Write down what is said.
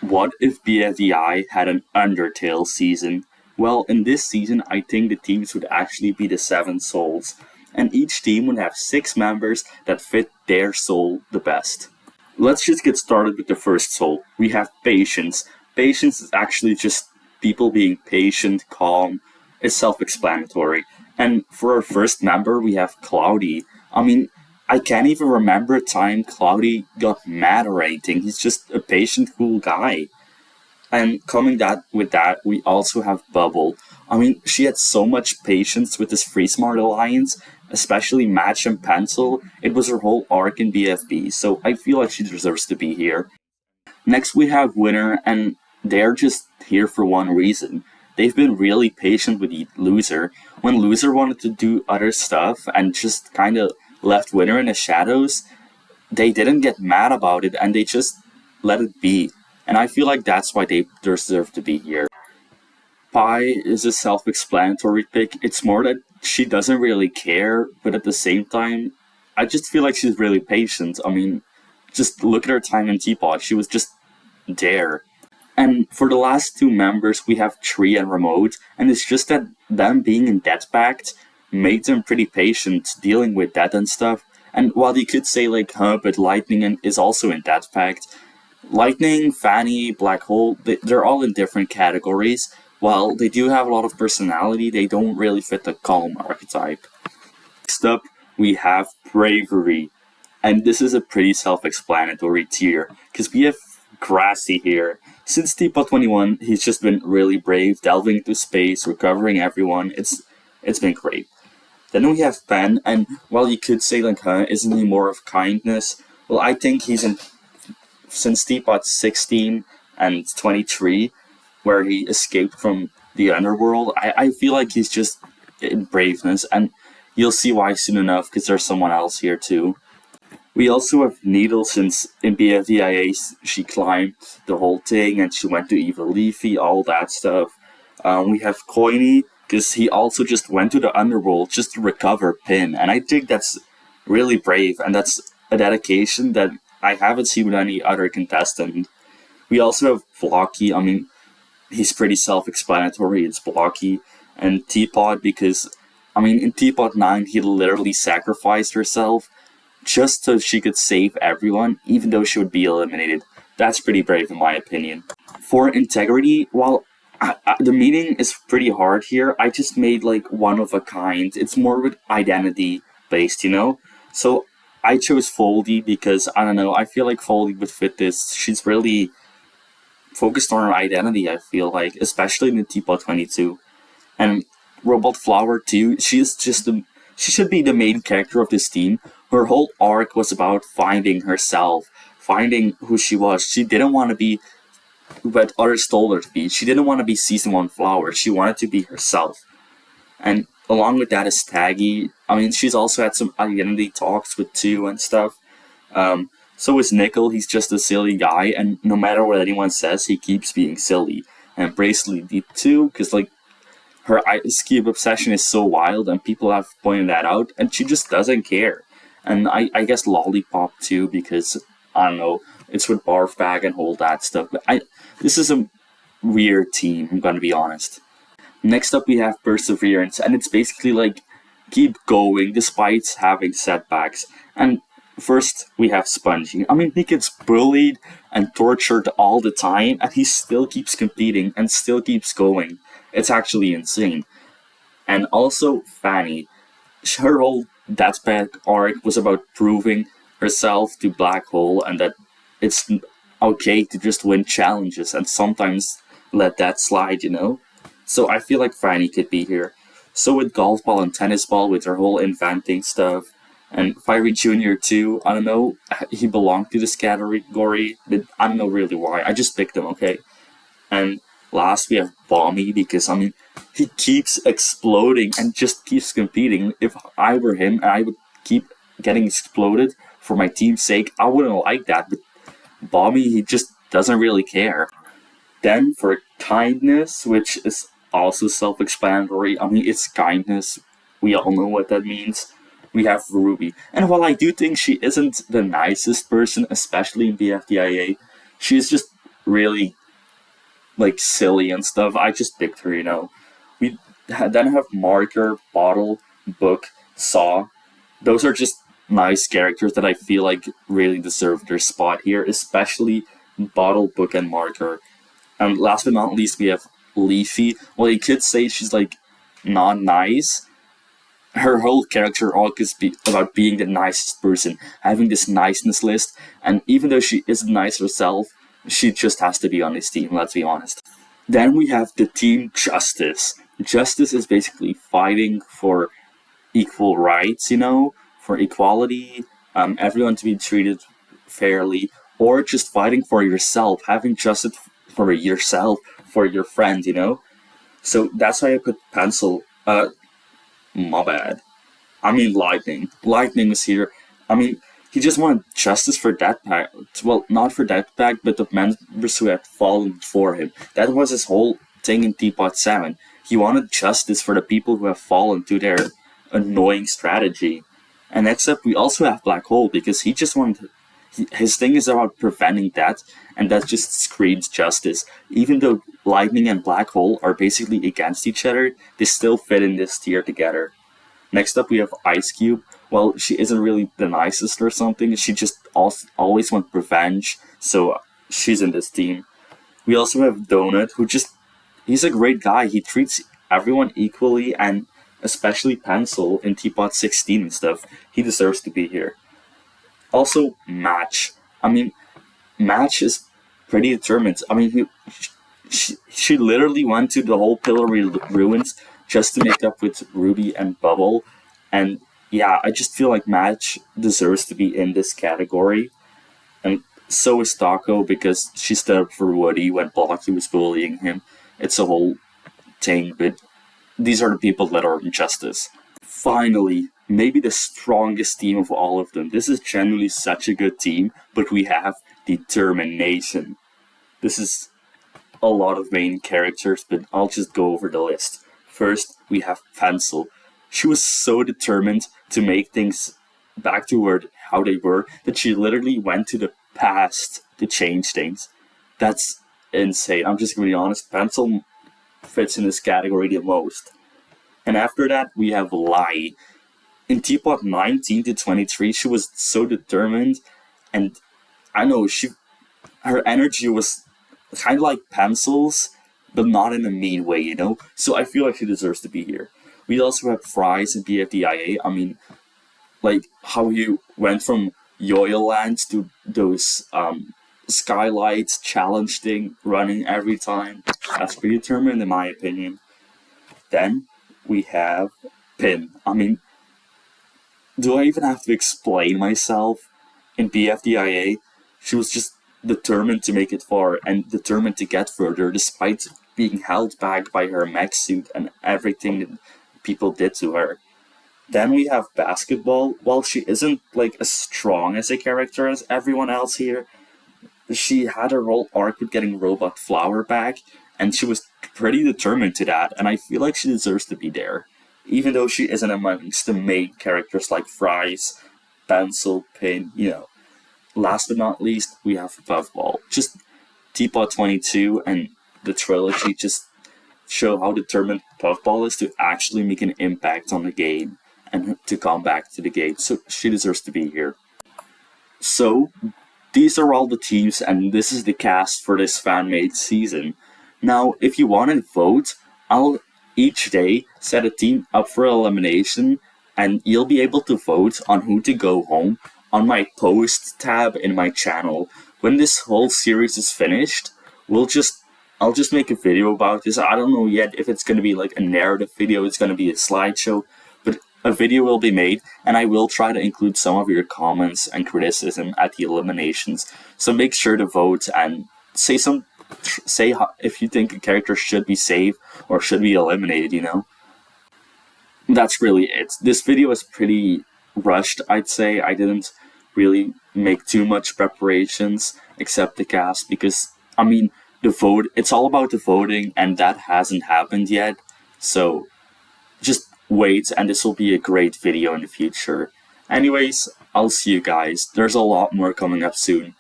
What if Bfdi had an Undertale season? Well, in this season, I think the teams would actually be the Seven Souls, and each team would have six members that fit their soul the best. Let's just get started with the first soul. We have patience. Patience is actually just people being patient, calm. It's self explanatory. And for our first member, we have Cloudy. I mean, I can't even remember a time Cloudy got mad or anything. He's just a patient, cool guy. And coming that with that, we also have Bubble. I mean, she had so much patience with this Free Smart alliance, especially Match and Pencil. It was her whole arc in BFB, so I feel like she deserves to be here. Next, we have Winner, and they're just here for one reason. They've been really patient with Loser. When Loser wanted to do other stuff and just kind of left Winner in the shadows, they didn't get mad about it and they just let it be. And I feel like that's why they deserve to be here. Pi is a self explanatory pick. It's more that she doesn't really care, but at the same time, I just feel like she's really patient. I mean, just look at her time in Teapot. She was just there. And for the last two members, we have Tree and Remote, and it's just that them being in Death Pact made them pretty patient dealing with that and stuff. And while you could say, like, but Lightning is also in Death Pact, Lightning, Fanny, Black Hole, they're all in different categories. While they do have a lot of personality, they don't really fit the calm archetype. Next up, we have Bravery. And this is a pretty self-explanatory tier, because we have Grassy here. Since Teapot 21, he's just been really brave, delving into space, recovering everyone. It's been great. Then we have Ben, and while you could say, like, isn't he more of kindness? Well, I think he's in since Teapot 16 and 23, where he escaped from the underworld. I feel like he's just in braveness, and you'll see why soon enough, because there's someone else here too. We also have Needle, since in BFDIA she climbed the whole thing and she went to Evil Leafy, all that stuff. We have Coiny, because he also just went to the underworld just to recover Pin, and I think that's really brave, and that's a dedication that I haven't seen with any other contestant. We also have Blocky. I mean, he's pretty self-explanatory. It's Blocky. And Teapot, because, I mean, in Teapot 9, he literally sacrificed herself just so she could save everyone, even though she would be eliminated. That's pretty brave in my opinion. For Integrity, while the meaning is pretty hard here, I just made like one of a kind. It's more with identity based, you know? So I chose Foldy because, I don't know, I feel like Foldy would fit this. She's really focused on her identity, I feel like, especially in the Teapot 22. And Robot Flower too, she should be the main character of this team. Her whole arc was about finding herself, finding who she was. She didn't want to be what others told her to be. She didn't want to be Season 1 Flower. She wanted to be herself. And along with that is Taggy. I mean, she's also had some identity talks with 2 and stuff. So is Nickel. He's just a silly guy, and no matter what anyone says, he keeps being silly. And Bracelet did too, because like her Ice Cube obsession is so wild, and people have pointed that out, and she just doesn't care. And I guess Lollipop too, because I don't know, it's with Barf Bag and all that stuff. But this is a weird team, I'm gonna be honest. Next up we have Perseverance, and it's basically like keep going despite having setbacks. And first we have Spongy. I mean, he gets bullied and tortured all the time, and he still keeps competing and still keeps going. It's actually insane. And also Fanny. Her whole Death Pact arc was about proving herself to Black Hole, and that it's okay to just win challenges and sometimes let that slide, you know? So I feel like Fanny could be here. So with Golf Ball and Tennis Ball, with her whole inventing stuff, and Fiery Jr. too, I don't know, he belonged to this category, but I don't know really why. I just picked him, okay? And last we have Bomby, because I mean, he keeps exploding and just keeps competing. If I were him and I would keep getting exploded for my team's sake, I wouldn't like that. But Bomby, he just doesn't really care. Then for kindness, which is also self-explanatory, I mean, it's kindness. We all know what that means. We have Ruby. And while I do think she isn't the nicest person, especially in BFDIA, she's just really like silly and stuff. I just picked her, you know. We then have Marker, Bottle, Book, Saw. Those are just nice characters that I feel like really deserve their spot here, especially Bottle, Book, and Marker. And last but not least, we have Leafy. Well, you could say she's like not nice. Her whole character arc is about being the nicest person, having this niceness list, and even though she isn't nice herself, she just has to be on this team, let's be honest. Then we have the team Justice. Justice is basically fighting for equal rights, you know, for equality, everyone to be treated fairly, or just fighting for yourself, having justice for yourself, for your friend, you know? So that's why I put Pencil. My bad. I mean Lightning. Lightning is here. I mean, he just wanted justice for Deathpack. Well, not for Deathpack, but the members who had fallen before him. That was his whole thing in Teapot 7. He wanted justice for the people who have fallen to their annoying strategy. And next up, we also have Black Hole, because he just wanted... His thing is about preventing that, and that just screams justice. Even though Lightning and Black Hole are basically against each other, they still fit in this tier together. Next up, we have Ice Cube. Well, she isn't really the nicest or something. She just always wants revenge, so she's in this team. We also have Donut, who just... He's a great guy. He treats everyone equally, and especially Pencil in Teapot 16 and stuff. He deserves to be here. Also, Match. I mean, Match is pretty determined. I mean, she literally went to the whole Pillory Ruins just to make up with Ruby and Bubble. And yeah, I just feel like Match deserves to be in this category. And so is Taco, because she stood up for Woody when Blocky was bullying him. It's a whole thing, but these are the people that are in justice. Finally, maybe the strongest team of all of them. This is genuinely such a good team, but we have Determination. This is a lot of main characters, but I'll just go over the list. First, we have Pencil. She was so determined to make things back to how they were that she literally went to the past to change things. That's insane. I'm just going to be honest. Pencil fits in this category the most. And after that, we have Lai. In Teapot 19 to 23, she was so determined, and I know her energy was kind of like Pencil's, but not in a mean way, you know? So I feel like she deserves to be here. We also have Fries and BFDIA. I mean, like how you went from Yoyo Lands to those skylights challenge thing running every time. That's pretty determined in my opinion. Then we have Pin. I mean, do I even have to explain myself? In BFDIA, she was just determined to make it far and determined to get further despite being held back by her mech suit and everything that people did to her. Then we have Basketball. While she isn't like as strong as a character as everyone else here, she had her whole arc with getting Robot Flower back, and she was pretty determined to that, and I feel like she deserves to be there. Even though she isn't amongst the main characters like Fries, Pencil, Pin, you know. Last but not least, we have Puffball. Just Teapot 22 and the trilogy just show how determined Puffball is to actually make an impact on the game and to come back to the game. So she deserves to be here. So, these are all the teams, and this is the cast for this fan-made season. Now, if you want to vote, I'll each day set a team up for elimination, and you'll be able to vote on who to go home on my post tab in my channel. When this whole series is finished, I'll just make a video about this. I don't know yet if it's going to be like a narrative video, it's going to be a slideshow, but a video will be made, and I will try to include some of your comments and criticism at the eliminations. So make sure to vote and say if you think a character should be saved or should be eliminated, you know? That's really it. This video is pretty rushed, I'd say. I didn't really make too much preparations except the cast because, I mean, it's all about the voting, and that hasn't happened yet. So just wait, and this will be a great video in the future. Anyways, I'll see you guys. There's a lot more coming up soon.